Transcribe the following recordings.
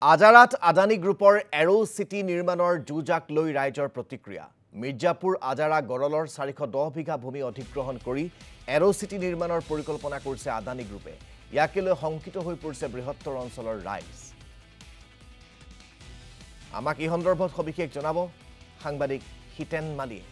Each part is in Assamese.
আজাৰাত আদানী গ্ৰুপৰ এৰো চিটি নিৰ্মাণৰ যুজাক লৈ ৰাইজৰ প্ৰতিক্ৰিয়া মিৰ্জাপুৰ আজাৰা গৰলৰ 410 বিঘা ভূমি অধিগ্ৰহণ কৰি এৰো চিটি নিৰ্মাণৰ পৰিকল্পনা কৰিছে আদানী গ্ৰুপে ইয়াকে লৈ সংকিত হৈ পৰিছে বৃহত্তৰ অঞ্চলৰ ৰাইজ আমাক এই সন্দৰ্ভত সবিশেষ জনাব সাংবাদিক হিতেন মালিয়ে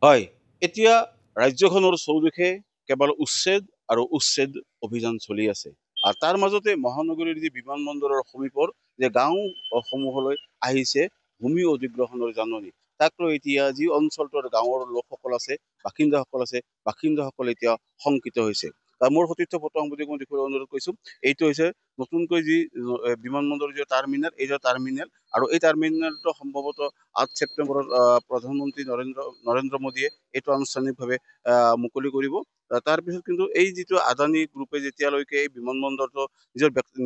হয় এতিয়া ৰাজ্যখনৰ চৌদিশে কেৱল উচ্ছেদ আৰু উচ্ছেদ অভিযান চলি আছে আৰু তাৰ মাজতে মহানগৰীৰ যি বিমানবন্দৰৰ সমীপৰ যে গাঁও সমূহলৈ আহিছে ভূমি অধিগ্ৰহণৰ জাননী তাক লৈ এতিয়া যি অঞ্চলটোৰ গাঁৱৰ লোকসকল আছে বাসিন্দাসকল এতিয়া শংকিত হৈছে মোৰ সতীৰ্থ প্ৰথমতে মই দেখুৱাবলৈ অনুৰোধ কৰিছো এইটো হৈছে নতুনকৈ যি বিমানবন্দৰৰ যি টাৰ্মিনেল এই টাৰ্মিনেল আৰু এই টাৰ্মিনেলটো সম্ভৱতঃ 8 ছেপ্টেম্বৰত প্ৰধানমন্ত্ৰী নৰেন্দ্ৰ মোদীয়ে এইটো আনুষ্ঠানিকভাৱে মুকলি কৰিব তাৰ পিছত কিন্তু এই যিটো আদানী গ্ৰুপে যেতিয়ালৈকে এই বিমানবন্দৰটো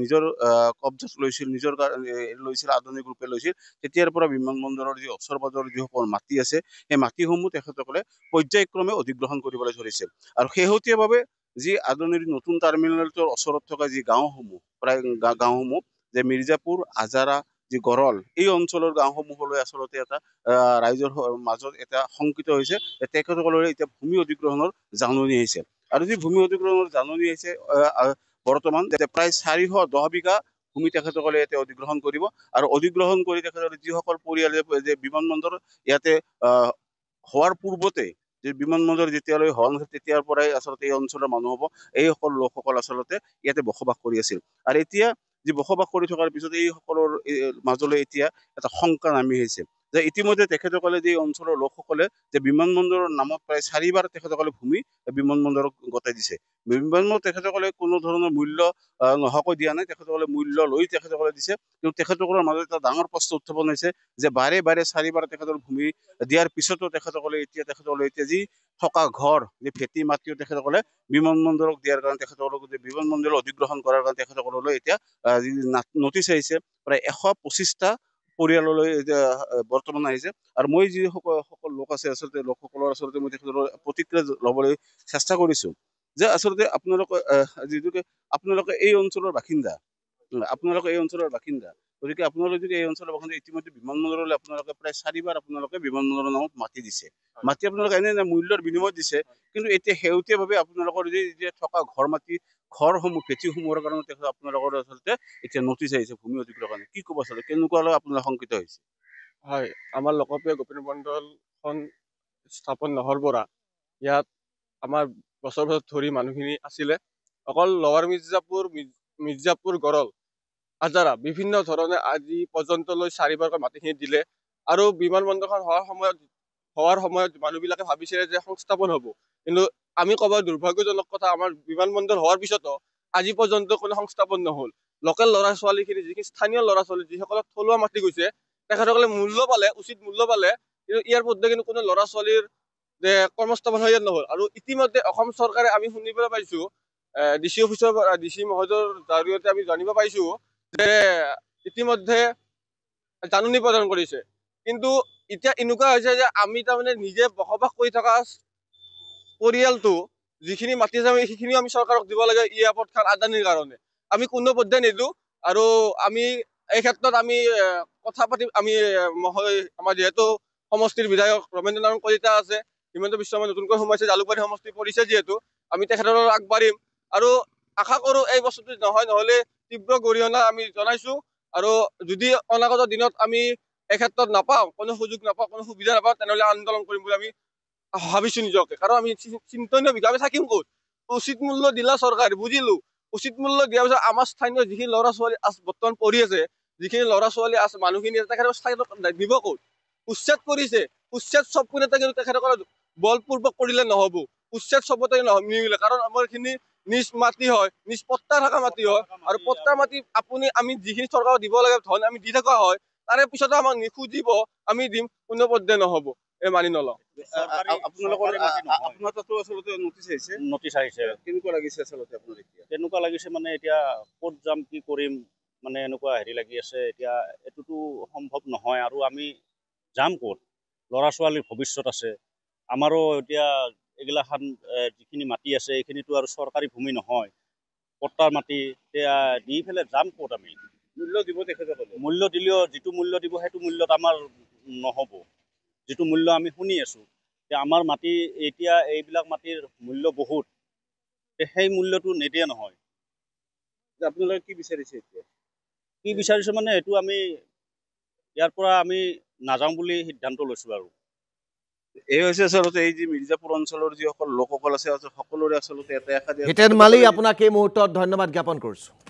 নিজৰ কব্জাত লৈছিল আদানী গ্ৰুপে লৈছিল তেতিয়াৰ পৰা বিমানবন্দৰৰ যি ওচৰ-পাজৰৰ যিসকল মাটি আছে সেই মাটিসমূহ তেখেতসকলে পৰ্যায়ক্ৰমে অধিগ্ৰহণ কৰিবলৈ ধৰিছে আৰু শেহতীয়াভাৱে যি আদানীৰ নতুন টাৰ্মিনেলটোৰ ওচৰত থকা যি গাঁওসমূহ প্ৰায় গাঁওসমূহ যে মিৰ্জাপুৰ আজাৰা যি গৰল এই অঞ্চলৰ গাঁওসমূহলৈ আচলতে এটা ৰাইজৰ মাজত এটা শংকিত হৈছে তেখেতসকললৈ এতিয়া ভূমি অধিগ্ৰহণৰ জাননী আহিছে আৰু যি ভূমি অধিগ্ৰহণৰ জাননী আহিছে বৰ্তমান প্ৰায় 410 বিঘা ভূমি তেখেতসকলে ইয়াতে অধিগ্ৰহণ কৰিব আৰু অধিগ্ৰহণ কৰি তেখেতসকলে যিসকল পৰিয়ালে যে বিমানবন্দৰ ইয়াতে হোৱাৰ পূৰ্বতে যে বিমানবন্দৰ যেতিয়ালৈ হোৱা নাছিল তেতিয়াৰ পৰাই আচলতে এই অঞ্চলৰ মানুহ হ'ব এই সকল লোকসকল আচলতে ইয়াতে বসবাস কৰি আছিল আৰু এতিয়া যি বসবাস কৰি থকাৰ পিছত এই সকলৰ মাজলৈ এতিয়া এটা শংকা নামি আহিছে যে ইতিমধ্যে তেখেতসকলে যে অঞ্চলৰ লোকসকলে যে বিমানবন্দৰৰ নামত প্ৰায় 4বাৰ তেখেতসকলে ভূমি বিমানবন্দৰক গতাই দিছে বিমানবন্দৰ তেখেতসকলে কোনো ধৰণৰ মূল্য নহকৈ দিয়া নাই তেখেতসকলে মূল্য লৈ তেখেতসকলে দিছে কিন্তু তেখেতসকলৰ মাজত এটা ডাঙৰ প্ৰশ্ন উত্থাপন হৈছে যে বাৰে 4বাৰ তেখেতৰ ভূমি দিয়াৰ পিছতো তেখেতসকলে এতিয়া যি থকা ঘৰ যে ভেটি মাটিও তেখেতসকলে বিমানবন্দৰক দিয়াৰ কাৰণে তেখেতসকলক যে বিমানবন্দৰ অধিগ্ৰহণ কৰাৰ কাৰণে তেখেতসকললৈ এতিয়া নটিচ আহিছে প্ৰায় 125টা পৰিয়াললৈ বৰ্তমান আহিছে আৰু মই যি সকল লোক আছে আচলতে লোকসকলৰ আচলতে মই তেখেতৰ প্ৰতিক্ৰিয়া ল'বলৈ চেষ্টা কৰিছো যে আচলতে আপোনালোকে এই অঞ্চলৰ বাসিন্দা গতিকে আপোনালোকে যদি এই অঞ্চলৰ বাসিন্দা ইতিমধ্যে বিমানবন্দৰলৈ আপোনালোকে প্ৰায় 4বাৰ আপোনালোকে বিমানবন্দৰৰ নামত মাটি দিছে মাটি আপোনালোকে এনে মূল্যৰ বিনিময়ত দিছে কিন্তু এতিয়া শেহতীয়াভাৱে আপোনালোকৰ যি থকা ঘৰসমূহ ভেটিসমূহৰ কাৰণে আপোনালোকৰ আচলতে এতিয়া নটিচ আহিছে ভূমি অধিগ্ৰহণৰ কাৰণে কি ক'ব আচলতে কেনেকুৱা আপোনালোক শংকিত হৈছে হয় আমাৰ লোকপ্ৰিয় গোপীনাথ মণ্ডলখন স্থাপন নহৰ পৰা ইয়াত আমাৰ বছৰ ধৰি মানুহখিনি আছিলে অকল লৱাৰ মিৰ্জাপুৰ গৰল আজাৰা বিভিন্ন ধৰণে আজি পৰ্যন্তলৈ 4বাৰকৈ মাটিখিনি দিলে আৰু বিমানবন্দৰখন হোৱাৰ সময়ত মানুহবিলাকে ভাবিছিলে যে সংস্থাপন হ'ব কিন্তু আমি ক'ব দুৰ্ভাগ্যজনক কথা আমাৰ বিমানবন্দৰ হোৱাৰ পিছতো আজি পৰ্যন্ত কোনো সংস্থাপন নহ'ল লোকেল ল'ৰা ছোৱালীখিনি যিখিনি স্থানীয় ল'ৰা ছোৱালী যিসকলক থলুৱা মাটি গৈছে তেখেতসকলে উচিত মূল্য পালে কিন্তু ইয়াৰ মধ্যে কিন্তু কোনো ল'ৰা ছোৱালীৰ যে কৰ্মস্থাপন হৈ ইয়াত নহ'ল আৰু ইতিমধ্যে অসম চৰকাৰে আমি শুনিবলৈ পাইছো ডিচি অফিচৰ পৰা ডিচি মহোদয়ৰ জৰিয়তে আমি জানিব পাইছো যে ইতিমধ্যে জাননী প্ৰদান কৰিছে কিন্তু এতিয়া এনেকুৱা হৈছে যে আমি তাৰমানে নিজে বসবাস কৰি থকা পৰিয়ালটো যিখিনি মাটি আছে সেইখিনিও আমি চৰকাৰক দিব লাগে এয়াৰপৰ্টখন আদানীৰ কাৰণে আমি কোনো পধ্যে নিদিওঁ আৰু আমি এই ক্ষেত্ৰত আমি কথা পাতি আমি আমাৰ যিহেতু সমষ্টিৰ বিধায়ক ৰমেন্দ্ৰ নাৰায়ণ কলিতা আছে হিমন্ত বিশ্ব শৰ্মা নতুনকৈ সোমাইছে জালুকবাৰী সমষ্টি পৰিছে যিহেতু আমি তেখেতৰ আগবাঢ়িম আৰু আশা কৰোঁ এই বস্তুটো নহ'লে তীব্ৰ গৰিহণা আমি জনাইছো আৰু যদি অনাগত দিনত আমি এই ক্ষেত্ৰত নাপাওঁ কোনো সুযোগ নাপাওঁ কোনো সুবিধা নাপাওঁ তেনেহ'লে আন্দোলন কৰিম বুলি আমি ভাবিছো নিজকে কাৰণ আমি চিন্তনীয় বিষয় আমি থাকিম ক'ত উচিত মূল্য দিলা চৰকাৰে বুজিলো উচিত মূল্য দিয়াৰ পিছত আমাৰ স্থানীয় যিখিনি ল'ৰা ছোৱালী বৰ্তমান পঢ়ি আছে যিখিনি ল'ৰা ছোৱালী আছে মানুহখিনি তেখেতৰ স্থায়ী দিব ক'ত উচ্ছেদ কৰিছে উচ্ছেদ চব কোণতে কিন্তু তেখেতসকলে বলপূৰ্বক কৰিলে নহ'ব উচ্ছেদ চবতে নিমিলে কাৰণ আমাৰ খিনি নিজ মাটি হয় নিজ পট্টা থকা মাটি হয় আৰু পট্টা মাটি আমি যিখিনি চৰকাৰক দিব লাগে ধন আমি দি থকা হয় তাৰে পিছতো আমাক নিখুজিব আমি দিম কোনো পধ্যে নহ'ব এই মানি নলওঁ নটিচ আহিছে কেনেকুৱা লাগিছে মানে এতিয়া ক'ত যাম কি কৰিম মানে এনেকুৱা লাগি আছে এতিয়া এইটোতো সম্ভৱ নহয় আৰু আমি যাম ক'ত ল'ৰা ছোৱালীৰ ভৱিষ্যত আছে আমাৰো এতিয়া এইগিলাখান যিখিনি মাটি আছে এইখিনিতো আৰু চৰকাৰী ভূমি নহয় পট্টাৰ মাটি এতিয়া দি পেলাই যাম ক'ত আমি মূল্য দিব তেখেতসকলে মূল্য দিলেও যিটো মূল্য দিব সেইটো মূল্যত আমাৰ নহ'ব যিটো মূল্য আমি শুনি আছোঁ যে আমাৰ মাটি এতিয়া এইবিলাক মাটিৰ মূল্য বহুত সেই মূল্যটো নিদিয়ে নহয় আপোনালোকে কি বিচাৰিছে এতিয়া কি বিচাৰিছোঁ মানে এইটো আমি ইয়াৰ পৰা আমি নাযাওঁ বুলি সিদ্ধান্ত লৈছোঁ আৰু এই হৈছে আচলতে এই যি মিৰ্জাপুৰ অঞ্চলৰ যিসকল লোকসকল আছে সকলোৰে আচলতে এটা হিতেন মালি আপোনাক এই মুহূৰ্তত ধন্যবাদ জ্ঞাপন কৰিছোঁ।